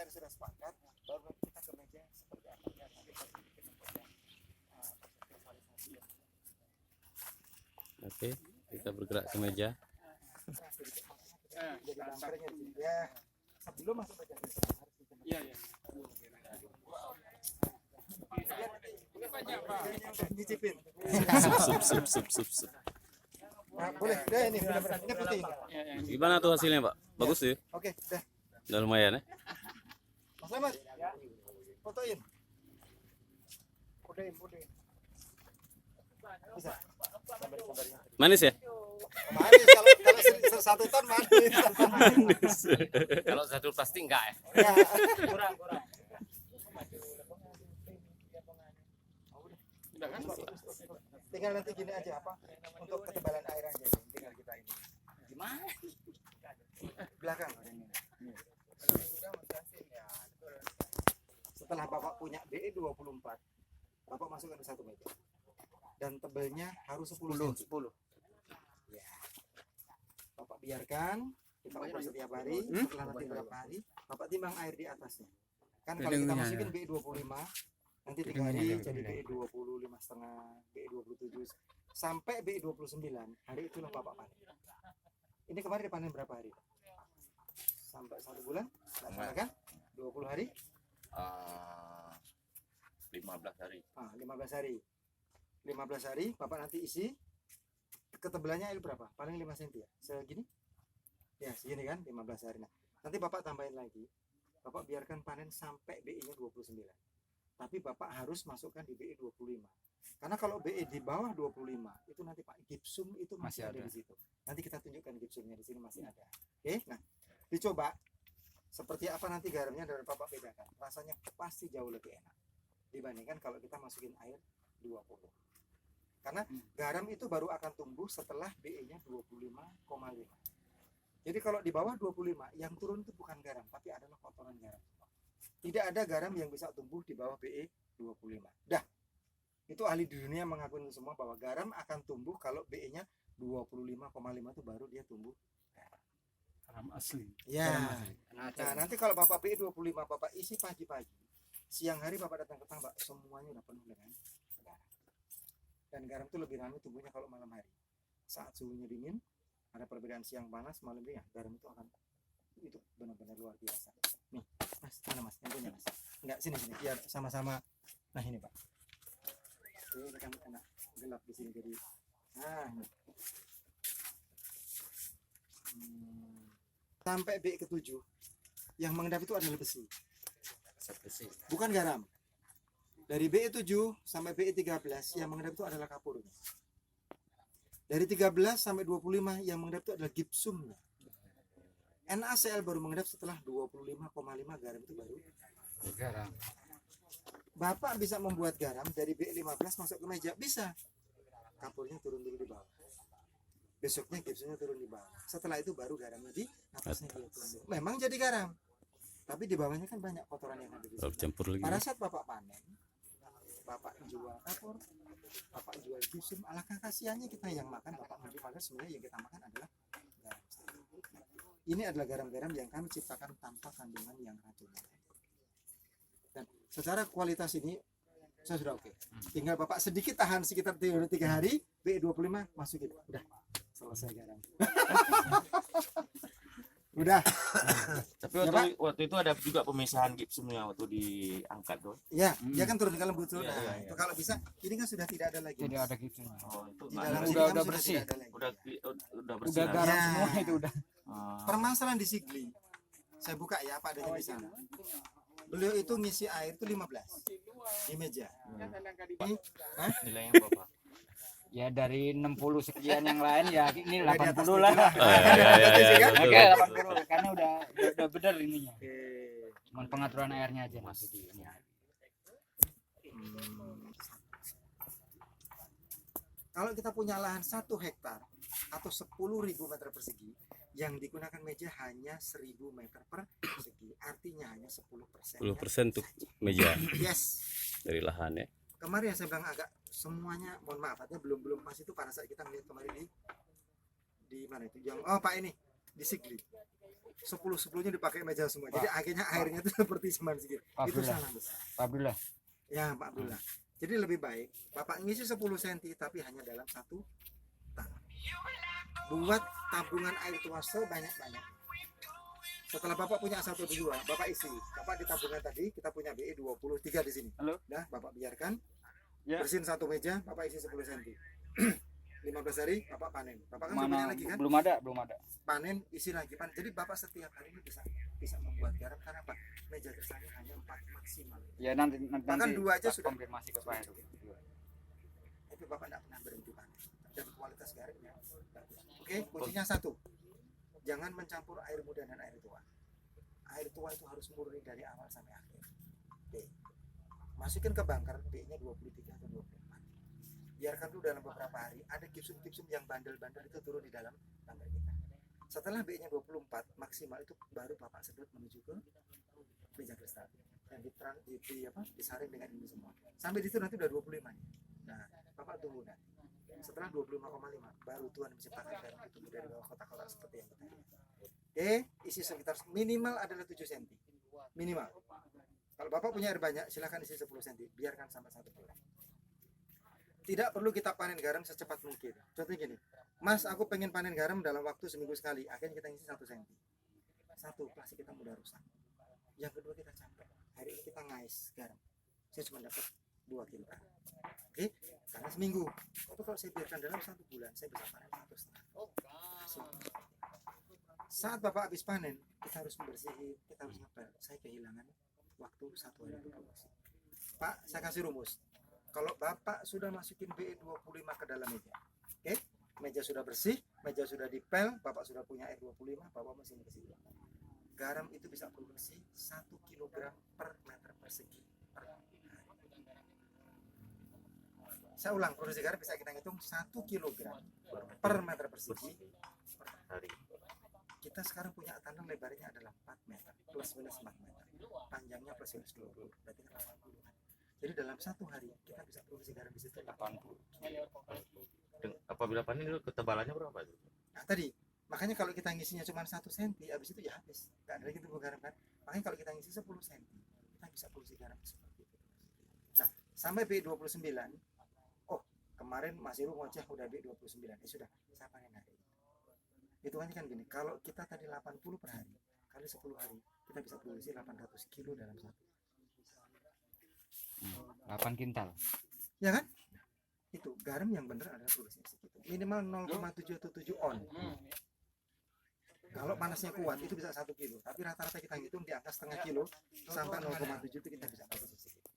air sudah sepakat, baru kita ke meja seperti apa ya. Nanti kita bikin untuk yang visualisasi ya. Oke, kita bergerak ke meja. Jadi bangkernya ya. Sebelum masuk meja kita harus bikin. Iya. Nyicipin. Sup. Nah, boleh. Udah ini benar-benar ini putih ini. Gimana tuh hasilnya, Pak? Bagus sih. Oke, udah. Udah lumayan ya. Mas Slamet. Fotoin. Fotoin. Bisa. Manis ya? Manis kalau satu ton manis. Kalau satu plastik enggak ya? Ya. kurang. Udah kan? Tinggal nanti gini aja apa? Untuk ketebalan air aja tinggal kita ini. Gimana? Belakang. Setelah Bapak punya BE 24, Bapak masukkan ke satu meja. Dan tebelnya harus 10 cm. Ya. Bapak biarkan kita ukur setiap hari, setelah nanti berapa hari, Bapak timbang air di atasnya. Kan kalau kita masukin BE 25, nanti 3 hari jadi BE 25,5, BE 27 sampai BE 29, hari itulah Bapak panen. Ini kemarin dipanen berapa hari? Sampai 1 bulan? Tidak salah kan? 20 hari? 15 hari. 15 hari. 15 hari Bapak nanti isi ketebalannya air berapa? Paling 5 cm ya? Segini? Ya segini kan 15 hari. Nah, nanti Bapak tambahin lagi. Bapak biarkan panen sampai BE nya 29. Tapi Bapak harus masukkan di BE 25. Karena kalau BE di bawah 25 itu nanti Pak gipsum itu masih ada di situ. Nanti kita tunjukkan gipsumnya di sini masih ada. Oke, nah dicoba seperti apa nanti garamnya dari Bapak bedakan. Rasanya pasti jauh lebih enak dibandingkan kalau kita masukin air 20. Karena garam itu baru akan tumbuh setelah BE-nya 25,5. Jadi kalau di bawah 25 yang turun itu bukan garam tapi adalah kotoran garam. Tidak ada garam yang bisa tumbuh di bawah BE 25. Dah. Itu ahli di dunia mengakui semua bahwa garam akan tumbuh kalau BE-nya 25,5 itu baru dia tumbuh Garam asli. ya. Nah, nanti kalau Bapak BE 25 Bapak isi pagi-pagi, siang hari Bapak datang ke tambak semuanya udah penuh dengan garam. Dan garam itu lebih ramai tumbuhnya kalau malam hari. Saat suhunya dingin, ada perbedaan siang panas, malam dingin, garam itu akan itu benar-benar luar biasa. Nih, Mas, mana Mas? Yang punya Mas? Enggak, sini biar sama-sama. Nah, ini Pak. Ini kan enak gelap di sini jadi. Nah, ini. Sampai BE ke-7 yang mengendap itu adalah besi. Bukan garam. Dari BE 7 sampai BE 13 yang mengendap itu adalah kapurnya. Dari 13 sampai 25 yang mengendap itu adalah gipsumnya. NaCl baru mengendap setelah 25,5 garam itu baru Garam. Bapak bisa membuat garam dari BE 15 masuk ke meja, bisa. Kapurnya turun dulu di bawah. Besoknya gipsumnya turun di bawah. Setelah itu baru garamnya di atasnya dia tumbuh. Memang jadi garam. Tapi di bawahnya kan banyak kotoran yang ada di situ. Campur lagi. Pada saat Bapak panen, Bapak jual kapur, Bapak jual gipsum, alangkah kasihannya kita yang makan, Bapak menjual, padahal sebenarnya yang kita makan adalah garam. Ini adalah garam-garam yang kami ciptakan tanpa kandungan yang racun. Dan secara kualitas ini saya sudah oke. Tinggal Bapak sedikit tahan sekitar 3 hari, BE 25 masukin. Udah selesai garam. Udah. Tapi Ya, waktu itu ada juga pemisahan gipsumnya waktu diangkat tuh. Ya, dia kan turun ke lembut tuh. Iya, Nah, iya. itu kalau bisa, ini kan sudah tidak ada lagi. Tidak ada gitu. Oh, itu Di dalam nah, sini udah kan sudah bersih. tidak ada lagi. udah bersih. Udah lah. garam Ya. semua itu udah. Permasalahan di Sigli. Saya buka ya apa adanya di sana. Beliau itu ngisi air itu 15 di meja. Hah? Nilainya berapa? Ya dari 60 sekian yang lain ya ini Udah di atas 80 lah. 7 Ya, Oke, betul. 80 karena udah benar ininya. Oke. Cuman pengaturan airnya aja masih di ini. Kalau kita punya lahan 1 hektar atau 10.000 meter persegi yang digunakan meja hanya 1.000 meter persegi, artinya hanya 10%. 10% untuk meja Yes. dari lahan ya. Kemarin yang saya bilang agak semuanya, mohon maaf, artinya belum pas itu pada saat kita melihat kemarin di mana itu yang Pak ini disikli. 10-10-nya dipakai meja semua. Jadi akhirnya airnya itu seperti cuman segitu. Itu Alhamdulillah. salah besar. Alhamdulillah. Ya, Pak Abdullah. Jadi lebih baik Bapak ngisi 10 cm tapi hanya dalam satu tangan. Buat tabungan air tua sebanyak-banyak. Setelah Bapak punya 1-2, Bapak isi. Bapak di tabungan tadi kita punya BE 23 di sini. Halo? Nah, Bapak biarkan. Ya. Bersihin satu meja, Bapak isi 10 cm. 15 hari Bapak panen. Bapak kan punya Mana lagi kan? belum ada. Panen, isi lagi panen. Jadi Bapak setiap hari ini bisa membuat garam karena apa? Meja kersanya hanya 4 maksimal. Ya nanti Bahkan 2 aja tak sudah. konfirmasi ke Pak Heru. Tapi Bapak tidak pernah berhenti panen. Dan kualitas garamnya bagus. Oke, kuncinya satu. Jangan mencampur air muda dan air tua. Air tua itu harus murni dari awal sampai akhir. B. Masukin ke bunker, B-nya 23 atau 24. Biarkan dulu dalam beberapa hari. Ada gipsum-gipsum yang bandel-bandel itu turun di dalam bunker kita. Setelah B-nya 24 maksimal itu baru Bapak sedot menuju ke meja kristal. Dan disaring dengan ini semua. Sampai di situ nanti udah 25 nih. Nah, Bapak tunggu nanti. Setelah 25,5 baru Tuhan menciptakan garam itu dari bawah kotak-kotak seperti yang kita lihat. Oke, isi sekitar minimal adalah 7 cm. Minimal. Kalau Bapak punya air banyak, silahkan isi 10 cm. Biarkan sampai 1 bulan. Tidak perlu kita panen garam secepat mungkin. Contohnya gini, Mas, aku pengen panen garam dalam waktu seminggu sekali. Akhirnya kita isi 1 cm. Satu, plastik kita mudah rusak. Yang kedua, kita capek. Hari ini kita ngais garam. Saya cuma dapat 2 kg. Oke, karena seminggu. Tapi kalau saya biarkan dalam 1 bulan, saya bisa panen 1,5. Saat Bapak habis panen, kita harus membersihi, kita harus ngepel. Saya kehilangan waktu 1 hari untuk produksi. Pak, saya kasih rumus. Kalau Bapak sudah masukin BE 25 ke dalam meja, oke? Meja sudah bersih, meja sudah dipel, Bapak sudah punya air 25, Bapak mesin ke situ. Garam itu bisa produksi 1 kg per meter persegi per hari. Saya ulang, produksi garam bisa kita hitung 1 kg per meter persegi per hari. Kita sekarang punya tanam lebarnya adalah 4 meter plus minus 4 meter, panjangnya plus minus 20, berarti 80. Jadi dalam 1 hari kita bisa produksi garam di situ 80. Apabila panen itu ketebalannya berapa itu? Nah tadi, makanya kalau kita ngisinya cuma 1 cm, habis itu ya habis, nggak ada lagi tumbuh garam kan. Makanya kalau kita ngisi 10 cm, kita bisa produksi garam seperti itu. Nah, sampai B29, oh kemarin Mas Iru ngoceh udah B29, sudah, saya panen hari ini. Hitungannya kan gini, kalau kita tadi 80 per hari, kali 10 hari, kita bisa produksi 800 kilo dalam 1. 8 kintal. Ya kan? Itu garam yang benar adalah produksinya segitu. Minimal 0,77 on. Kalau panasnya kuat itu bisa 1 kilo, tapi rata-rata kita hitung di angka setengah kilo sampai 0,7 itu kita bisa produksi segitu.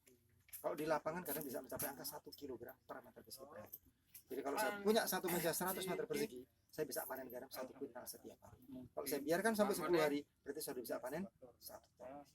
Kalau di lapangan kadang bisa mencapai angka 1 kg per meter persegi per hari. Jadi kalau saya punya 1 meja 100 meter persegi, saya bisa panen garam 1 kuintal setiap hari. Kalau saya biarkan sampai 10 hari, berarti saya sudah bisa panen 1 ton.